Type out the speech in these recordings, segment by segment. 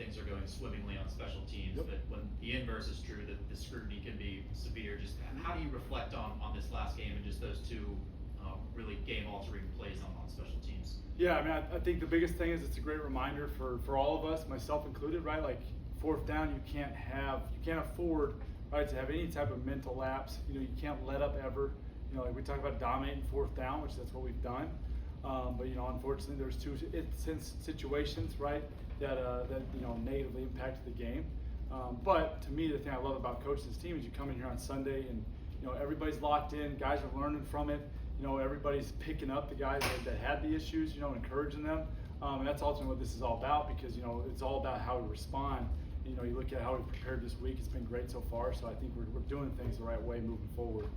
things are going swimmingly on special teams, Yep. but when the inverse is true, that the scrutiny can be severe. Just how do you reflect on this last game and just those two really game-altering plays on special teams? Yeah, I mean, I think the biggest thing is it's a great reminder for all of us, myself included, right? Like fourth down, you can't afford, right, to have any type of mental lapse. You can't let up ever. Like we talk about dominating fourth down, which that's what we've done. But unfortunately, there's two situations, right, that negatively impacted the game. But to me, the thing I love about coaching this team is you come in here on Sunday and everybody's locked in, guys are learning from it. Everybody's picking up the guys that had the issues, encouraging them. And that's ultimately what this is all about, because, it's all about how we respond. You look at how we prepared this week, it's been great so far. So I think we're doing things the right way moving forward.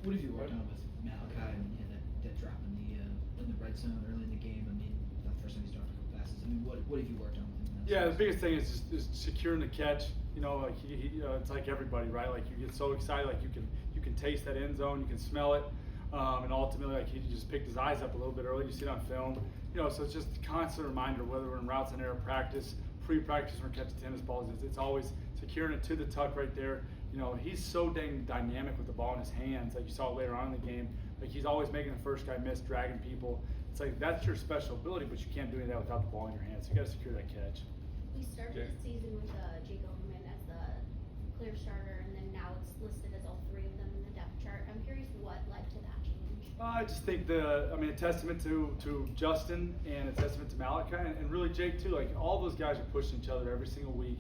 What have you worked on with Malachi and that drop in the red zone early in the game? I mean, not the first time he's dropped a couple passes. I mean, what have you worked on with him? Yeah, the biggest thing is just securing the catch. Like it's like everybody, right? Like you get so excited, like you can taste that end zone, you can smell it, and ultimately, like he just picked his eyes up a little bit early. You see it on film, So it's just a constant reminder, whether we're in routes and air practice, pre-practice, or catching tennis balls. It's always securing it to the tuck right there. He's so dang dynamic with the ball in his hands. Like you saw later on in the game, like he's always making the first guy miss, dragging people. It's like that's your special ability, but you can't do any of that without the ball in your hands. So you got to secure that catch. We started the season with Jacob as the clear starter, and then now it's listed as all three of them in the depth chart. I'm curious what led to that change. I just think a testament to Justin and a testament to Malachi and really Jake too. Like all those guys are pushing each other every single week.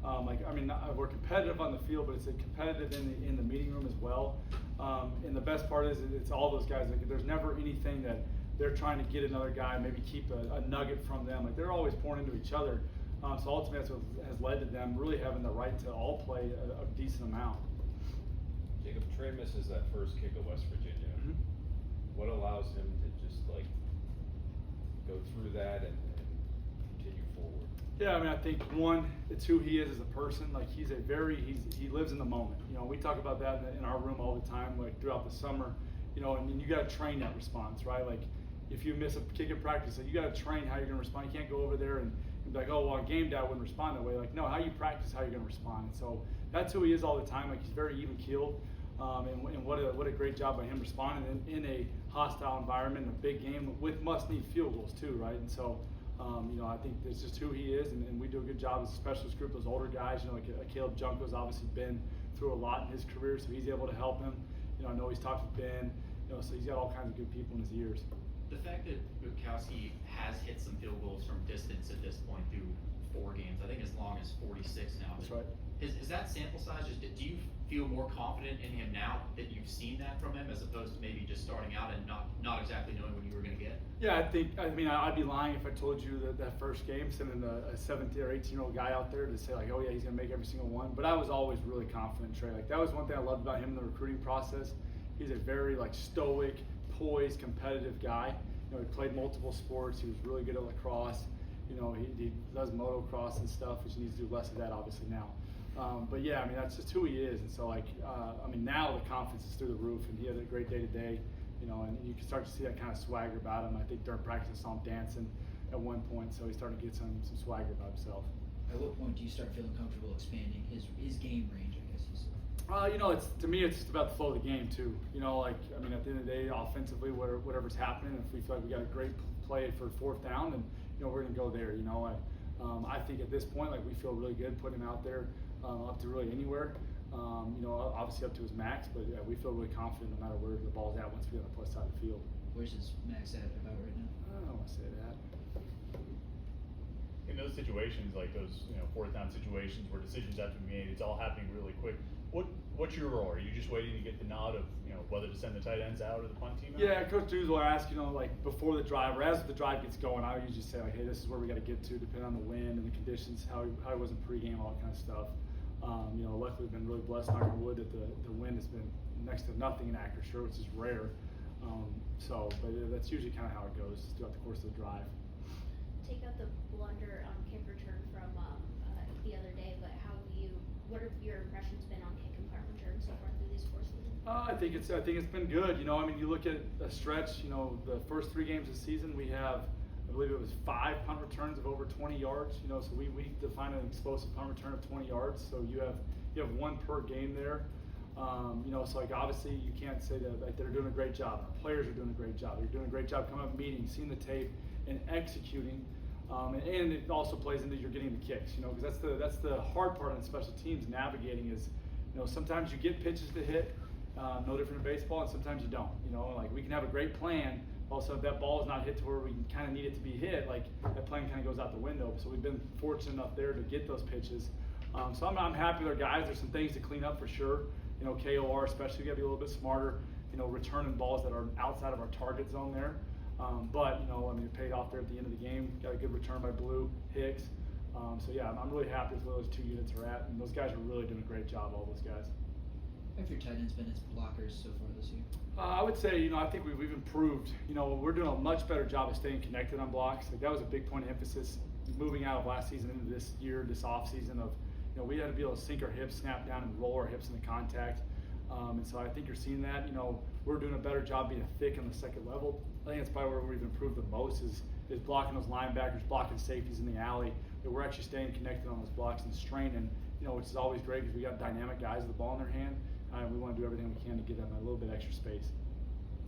We're competitive on the field, but it's competitive in the meeting room as well. And the best part is it's all those guys. Like there's never anything that they're trying to get another guy, maybe keep a nugget from them. Like they're always pouring into each other. So ultimately, that's what has led to them really having the right to all play a decent amount. Jacob, Trey misses that first kick at West Virginia. Mm-hmm. What allows him to just go through that and continue forward? Yeah, I think one, it's who he is as a person. Like he lives in the moment. We talk about that in our room all the time, like throughout the summer. And you got to train that response, right? Like if you miss a kick in practice, like you got to train how you're going to respond. You can't go over there and be like, oh, well, on game day I wouldn't respond that way. Like, no, how you practice, how you're going to respond. And so that's who he is all the time. Like he's very even keeled. And what a great job by him responding in a hostile environment, in a big game with must-need field goals too, right? And so, I think that's just who he is, and we do a good job as a specialist group. Those older guys, like Caleb Junko's obviously been through a lot in his career, so he's able to help him. I know he's talked with Ben, so he's got all kinds of good people in his ears. The fact that Bukowski has hit some field goals from distance at this point through 4 games, I think as long as 46 now. That's right. Is that sample size, do you feel more confident in him now that you've seen that from him, as opposed to maybe just starting out and not exactly knowing what you were going to get? Yeah, I'd be lying if I told you that first game, sending a 17 or 18-year-old guy out there to say like, oh yeah, he's going to make every single one. But I was always really confident in Trey. Like that was one thing I loved about him in the recruiting process. He's a very stoic, poised, competitive guy. He played multiple sports. He was really good at lacrosse. He does motocross and stuff, which he needs to do less of that obviously now. But yeah, that's just who he is. And so now the confidence is through the roof, and he had a great day today, and you can start to see that kind of swagger about him. I think during practice I saw him dancing at one point, so he's starting to get some swagger about himself. At what point do you start feeling comfortable expanding his game range, I guess you said? To me, it's just about the flow of the game too. At the end of the day, offensively, whatever's happening, if we feel like we got a great play for fourth down, then we're going to go there. I think at this point, we feel really good putting him out there up to really anywhere. Obviously up to his max, but yeah, we feel really confident no matter where the ball's at once we get on the plus side of the field. Where's his max at about right now? I don't want to say that. In those situations, like those fourth down situations where decisions have to be made, it's all happening really quick. What's your role? Are you just waiting to get the nod of whether to send the tight ends out or the punt team out? Yeah, Coach Dews will ask before the drive or as the drive gets going. I usually say hey, this is where we got to get to, depending on the wind and the conditions, how it was in pregame, all that kind of stuff. Luckily we've been really blessed, knock on wood, that the wind has been next to nothing in Acrisure, which is rare. But that's usually kind of how it goes throughout the course of the drive. Take out the blunder on kick return from the other day, but what have your impressions been on kick and punt return so far through these 4 seasons? I think it's been good. You look at a stretch. The first 3 games of the season we have believe it was 5 punt returns of over 20 yards. You know, so we define an explosive punt return of 20 yards. So you have one per game there. You know, so like obviously you can't say that like they're doing a great job. Our players are doing a great job. They're doing a great job coming up, meeting, seeing the tape, and executing. And it also plays into you're getting the kicks. You know, because that's the hard part on special teams navigating is, you know, sometimes you get pitches to hit, no different in baseball, and sometimes you don't. You know, like we can have a great plan. Also, if that ball is not hit to where we kind of need it to be hit, like that plan kind of goes out the window. So we've been fortunate enough there to get those pitches. So I'm happy with our guys. There's some things to clean up for sure. You know, KOR especially, we got to be a little bit smarter. You know, returning balls that are outside of our target zone there. But you know, I mean, it paid off there at the end of the game. Got a good return by Blue Hicks. So yeah, I'm really happy with where those 2 units are at, and those guys are really doing a great job. All those guys. How have your tight ends been as blockers so far this year? I would say, you know, I think we've improved. You know, we're doing a much better job of staying connected on blocks. Like that was a big point of emphasis moving out of last season into this year, this off season of, you know, we had to be able to sink our hips, snap down, and roll our hips into contact. And so I think you're seeing that. You know, we're doing a better job being thick on the second level. I think that's probably where we've improved the most is blocking those linebackers, blocking safeties in the alley. That we're actually staying connected on those blocks and straining, you know, which is always great because we got dynamic guys with the ball in their hand. We want to do everything we can to give them a little bit extra space.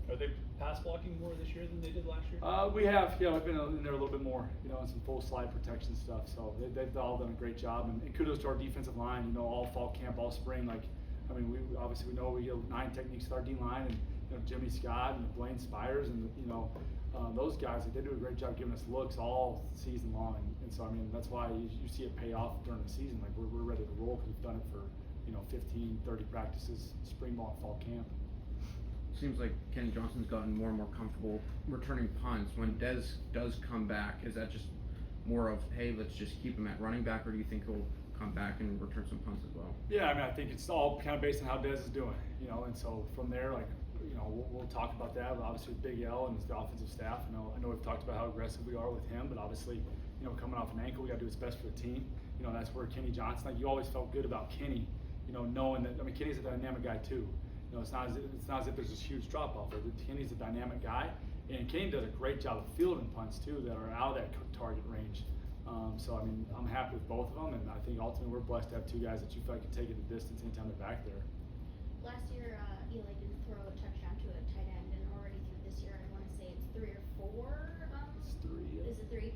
Are they pass blocking more this year than they did last year? We have, yeah, we've been in there a little bit more, you know, and some full slide protection stuff. So they've all done a great job, and kudos to our defensive line. You know, all fall camp, all spring. Like, I mean, we obviously we know we have 9 techniques with our D line, and you know Jimmy Scott and Blaine Spires, and you know those guys. Like, they do a great job giving us looks all season long, and so I mean that's why you see it pay off during the season. Like we're ready to roll because we've done it for 15, 30 practices, spring ball, and fall camp. Seems like Kenny Johnson's gotten more and more comfortable returning punts. When Dez does come back, is that just more of, hey, let's just keep him at running back, or do you think he'll come back and return some punts as well? Yeah, I mean, I think it's all kind of based on how Dez is doing, and so from there, like, we'll talk about that, but obviously with Big L and the offensive staff, I know we've talked about how aggressive we are with him, but obviously, coming off an ankle, we got to do what's best for the team. That's where Kenny Johnson, like, you always felt good about Kenny, knowing that, I mean, Kenny's a dynamic guy too. It's not as if there's this huge drop off. Kenny's a dynamic guy, and Kenny does a great job of fielding punts too that are out of that target range. So I mean, I'm happy with both of them, and I think ultimately we're blessed to have 2 guys that you feel like can take it the distance anytime they're back there. Last year, Eli didn't throw a touchdown to a tight end, and already through this year, I want to say it's 3 or 4. It's 3. Yeah. Is it 3?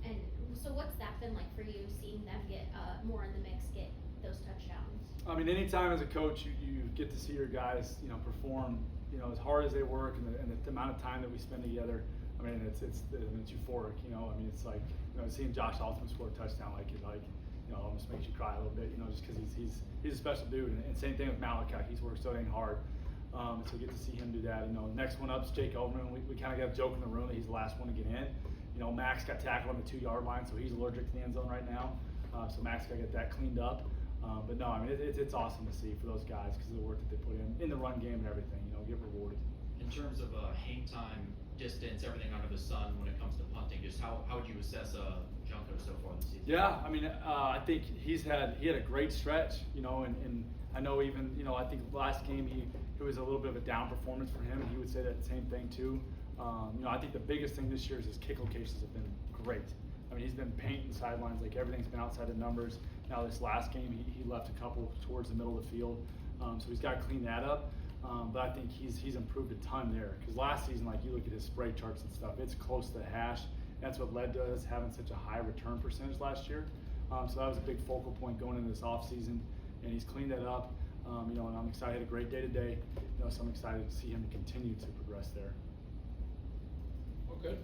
And so what's that been like for you, seeing them get more in the mix, get those touchdowns? I mean, anytime as a coach, you get to see your guys, perform, as hard as they work, and the amount of time that we spend together. I mean, it's euphoric. I mean, it's like seeing Josh Altman score a touchdown, almost makes you cry a little bit, just because he's a special dude. And same thing with Malachi. He's worked so dang hard. So get to see him do that. Next one up is Jake Overman. We kind of got a joke in the room that he's the last one to get in. Max got tackled on the 2-yard line, so he's allergic to the end zone right now. So Max got to get that cleaned up. But no, I mean, it's awesome to see for those guys because of the work that they put in the run game and everything, get rewarded. In terms of hang time, distance, everything under the sun when it comes to punting, just how would you assess Junko so far this season? Yeah, I mean, I think he had a great stretch, and I know even, I think last game it was a little bit of a down performance for him, and he would say that same thing too. I think the biggest thing this year is his kick locations have been great. I mean, he's been painting sidelines, like everything's been outside the numbers. Now this last game, he left a couple towards the middle of the field, so he's got to clean that up. But I think he's improved a ton there, because last season, like you look at his spray charts and stuff, it's close to the hash. That's what led to us having such a high return percentage last year. So that was a big focal point going into this offseason, and he's cleaned that up. And I'm excited. He had a great day today. So I'm excited to see him continue to progress there. Okay.